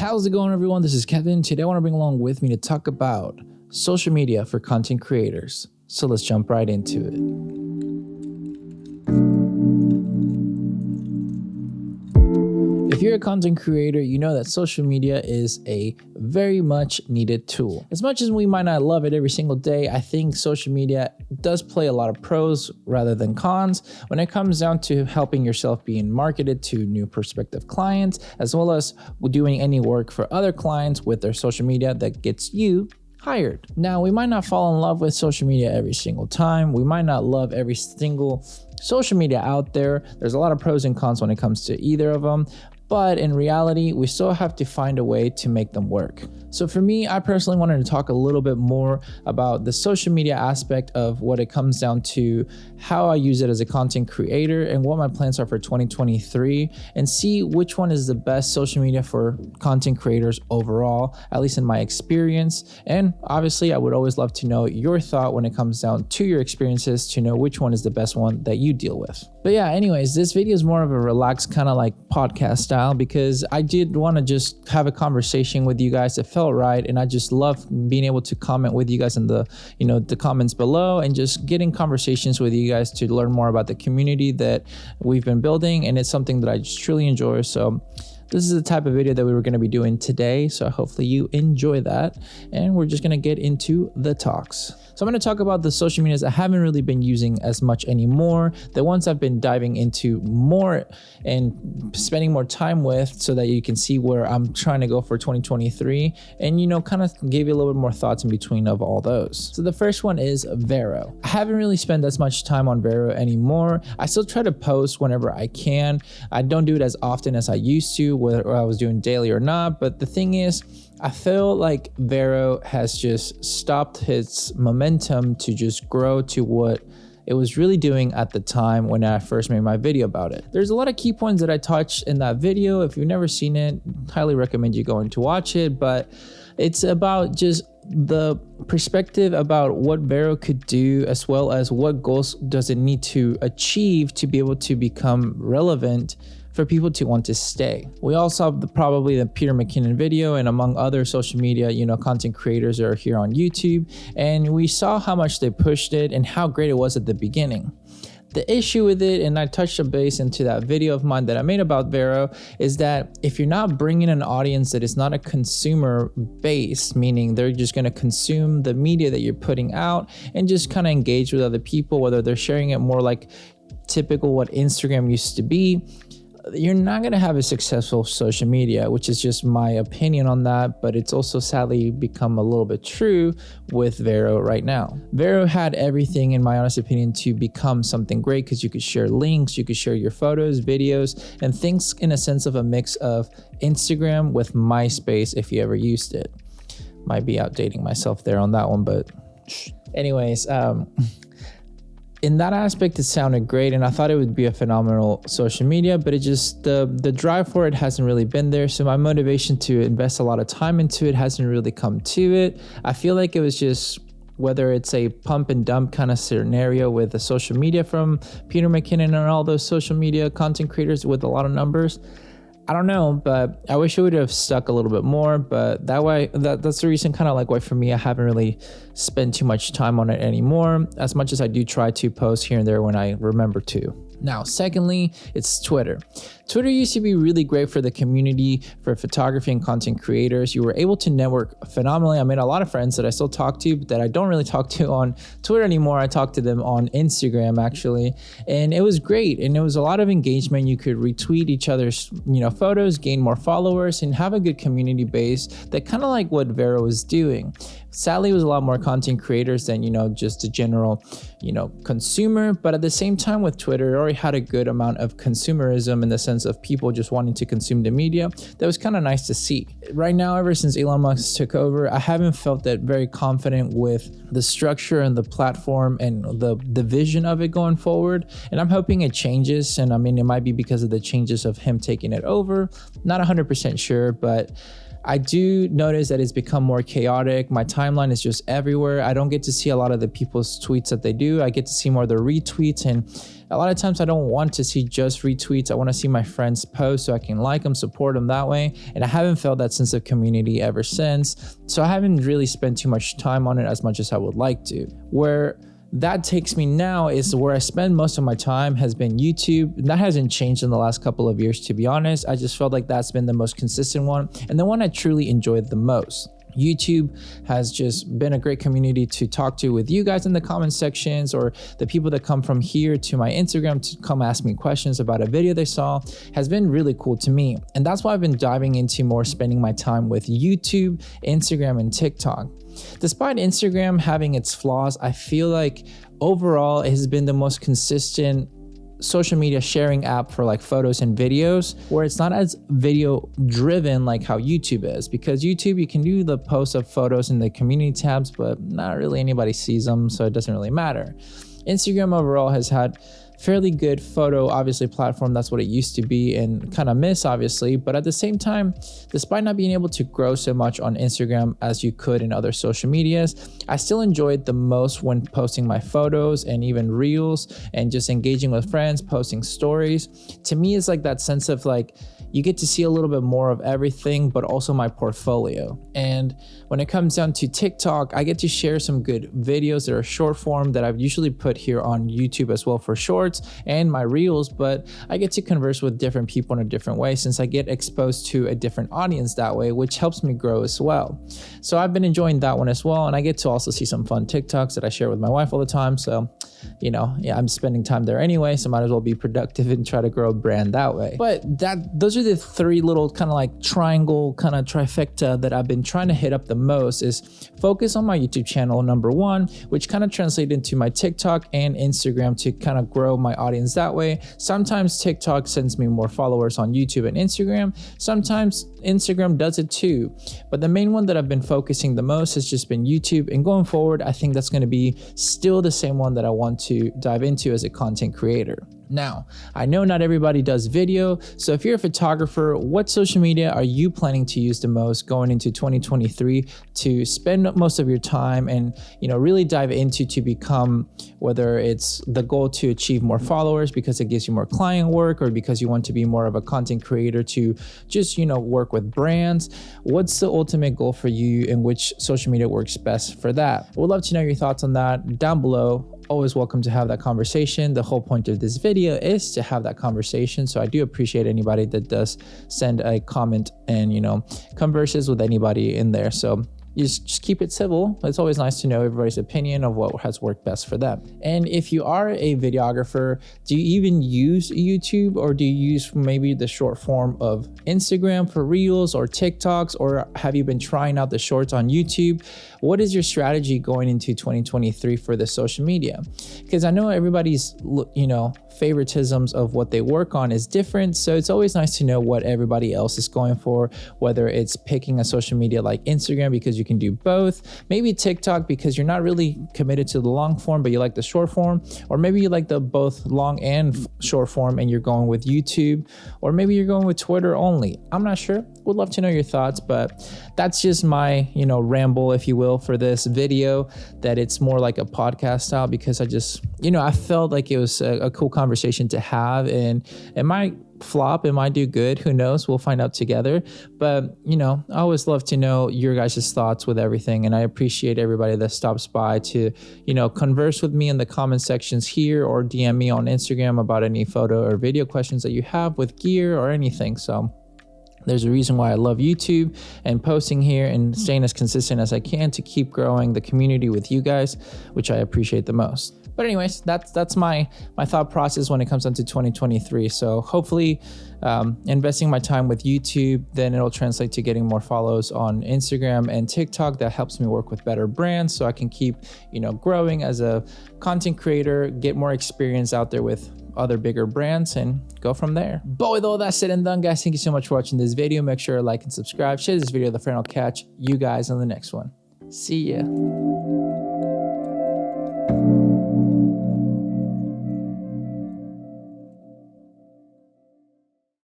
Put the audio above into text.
How's it going, everyone? This is Kevin. Today I want to bring along with me to talk about social media for content creators. So let's jump right into it. If you're a content creator, you know that social media is a very much needed tool. As much as we might not love it every single day, I think social media does play a lot of pros rather than cons when it comes down to helping yourself being marketed to new prospective clients, as well as doing any work for other clients with their social media that gets you hired. Now, we might not fall in love with social media every single time. We might not love every single social media out there. There's a lot of pros and cons when it comes to either of them. But in reality, we still have to find a way to make them work. So for me, I personally wanted to talk a little bit more about the social media aspect of what it comes down to, how I use it as a content creator and what my plans are for 2023, and see which one is the best social media for content creators overall, at least in my experience. And obviously, I would always love to know your thought when it comes down to your experiences to know which one is the best one that you deal with. But yeah, anyways, this video is more of a relaxed kind of like podcast style, because I did want to just have a conversation with you guys. It felt right, and I just love being able to comment with you guys in the comments below and just getting conversations with you guys to learn more about the community that we've been building, and it's something that I just truly enjoy. So this is the type of video that we were going to be doing today, so hopefully you enjoy that, and we're just going to get into the talks. So I'm going to talk about the social medias I haven't really been using as much anymore, the ones I've been diving into more and spending more time with, so that you can see where I'm trying to go for 2023, and kind of give you a little bit more thoughts in between of all those. So the first one is Vero. I haven't really spent as much time on Vero anymore. I still try to post whenever I can. I don't do it as often as I used to, whether I was doing daily or not, but the thing is, I feel like Vero has just stopped its momentum to just grow to what it was really doing at the time when I first made my video about it. There's a lot of key points that I touched in that video. If you've never seen it, highly recommend you going to watch it, but it's about just the perspective about what Vero could do, as well as what goals does it need to achieve to be able to become relevant for people to want to stay. We all saw probably the Peter McKinnon video, and among other social media, content creators are here on YouTube, and we saw how much they pushed it and how great it was at the beginning. The issue with it, and I touched a base into that video of mine that I made about Vero, is that if you're not bringing an audience that is not a consumer base, meaning they're just going to consume the media that you're putting out and just kind of engage with other people, whether they're sharing it more like typical what Instagram used to be, you're not going to have a successful social media, which is just my opinion on that, but it's also sadly become a little bit true with Vero right now. Vero had everything, in my honest opinion, to become something great, because you could share links, you could share your photos, videos, and things in a sense of a mix of Instagram with MySpace if you ever used it. Might be outdating myself there on that one, but anyways, in that aspect, it sounded great, and I thought it would be a phenomenal social media, but it just, the drive for it hasn't really been there. So my motivation to invest a lot of time into it hasn't really come to it. I feel like it was just, whether it's a pump and dump kind of scenario with the social media from Peter McKinnon and all those social media content creators with a lot of numbers, I don't know, but I wish it would have stuck a little bit more. But that's the reason, kind of like why for me, I haven't really spent too much time on it anymore, as much as I do try to post here and there when I remember to. Now, secondly, it's Twitter. Twitter used to be really great for the community, for photography and content creators. You were able to network phenomenally. I made a lot of friends that I still talk to, but that I don't really talk to on Twitter anymore. I talk to them on Instagram, actually. And it was great. And it was a lot of engagement. You could retweet each other's, photos, gain more followers, and have a good community base that kind of like what Vero was doing. Sadly, it was a lot more content creators than, just a general, consumer. But at the same time with Twitter, it already had a good amount of consumerism in the sense of people just wanting to consume the media. That was kind of nice to see. Right now, ever since Elon Musk took over, I haven't felt that very confident with the structure and the platform and the vision of it going forward. And I'm hoping it changes. And it might be because of the changes of him taking it over. Not 100% sure, but I do notice that it's become more chaotic. My timeline is just everywhere. I don't get to see a lot of the people's tweets that they do. I get to see more of the retweets, and a lot of times I don't want to see just retweets. I want to see my friends post so I can like them, support them that way. And I haven't felt that sense of community ever since. So I haven't really spent too much time on it as much as I would like to. Where that takes me now is where I spend most of my time has been YouTube. That hasn't changed in the last couple of years, to be honest. I just felt like that's been the most consistent one and the one I truly enjoyed the most. YouTube has just been a great community to talk to with you guys in the comment sections, or the people that come from here to my Instagram to come ask me questions about a video they saw has been really cool to me. And that's why I've been diving into more spending my time with YouTube, Instagram, and TikTok. Despite Instagram having its flaws, I feel like overall it has been the most consistent social media sharing app for like photos and videos, where it's not as video driven like how YouTube is. Because YouTube, you can do the post of photos in the community tabs, but not really anybody sees them, so it doesn't really matter. Instagram overall has had fairly good photo, obviously, platform. That's what it used to be, and kind of miss, obviously. But at the same time, despite not being able to grow so much on Instagram as you could in other social medias, I still enjoyed the most when posting my photos and even reels and just engaging with friends, posting stories. To me, it's like that sense of like, you get to see a little bit more of everything, but also my portfolio. And when it comes down to TikTok, I get to share some good videos that are short form that I've usually put here on YouTube as well for shorts and my reels, but I get to converse with different people in a different way since I get exposed to a different audience that way, which helps me grow as well. So I've been enjoying that one as well. And I get to also see some fun TikToks that I share with my wife all the time. So, I'm spending time there anyway, so might as well be productive and try to grow a brand that way. But those are the three little kind of like triangle kind of trifecta that I've been trying to hit up the most. Is focus on my YouTube channel, number one, which kind of translates into my TikTok and Instagram to kind of grow my audience that way. Sometimes TikTok sends me more followers on YouTube and Instagram. Sometimes Instagram does it too. But the main one that I've been focusing the most has just been YouTube. And going forward, I think that's going to be still the same one that I want to dive into as a content creator. Now, I know not everybody does video, so if you're a photographer, what social media are you planning to use the most going into 2023 to spend most of your time and, really dive into to become, whether it's the goal to achieve more followers because it gives you more client work, or because you want to be more of a content creator to just, work with brands? What's the ultimate goal for you, and which social media works best for that? We'd love to know your thoughts on that down below. Always welcome to have that conversation. The whole point of this video is to have that conversation. So I do appreciate anybody that does send a comment and, converses with anybody in there. So you just keep it civil. It's always nice to know everybody's opinion of what has worked best for them. And if you are a videographer, do you even use YouTube, or do you use maybe the short form of Instagram for reels or TikToks, or have you been trying out the shorts on YouTube? What is your strategy going into 2023 for the social media? Because I know everybody's, favoritisms of what they work on is different. So it's always nice to know what everybody else is going for, whether it's picking a social media like Instagram because you can do both, maybe TikTok because you're not really committed to the long form, but you like the short form, or maybe you like the both long and short form and you're going with YouTube, or maybe you're going with Twitter only. I'm not sure. Would love to know your thoughts, but that's just my, ramble, if you will, for this video, that it's more like a podcast style because I just, I felt like it was a cool conversation to have, and it might flop, it might do good, who knows, we'll find out together. But I always love to know your guys' thoughts with everything, and I appreciate everybody that stops by to converse with me in the comment sections here, or DM me on Instagram about any photo or video questions that you have with gear or anything. So there's a reason why I love YouTube and posting here and staying as consistent as I can to keep growing the community with you guys, which I appreciate the most. But anyways, that's my thought process when it comes down to 2023. So hopefully investing my time with YouTube, then it'll translate to getting more follows on Instagram and TikTok. That helps me work with better brands so I can keep, growing as a content creator, get more experience out there with other bigger brands, and go from there. But with all that said and done, guys, thank you so much for watching this video. Make sure to like and subscribe, share this video with a friend. I'll catch you guys on the next one. See ya.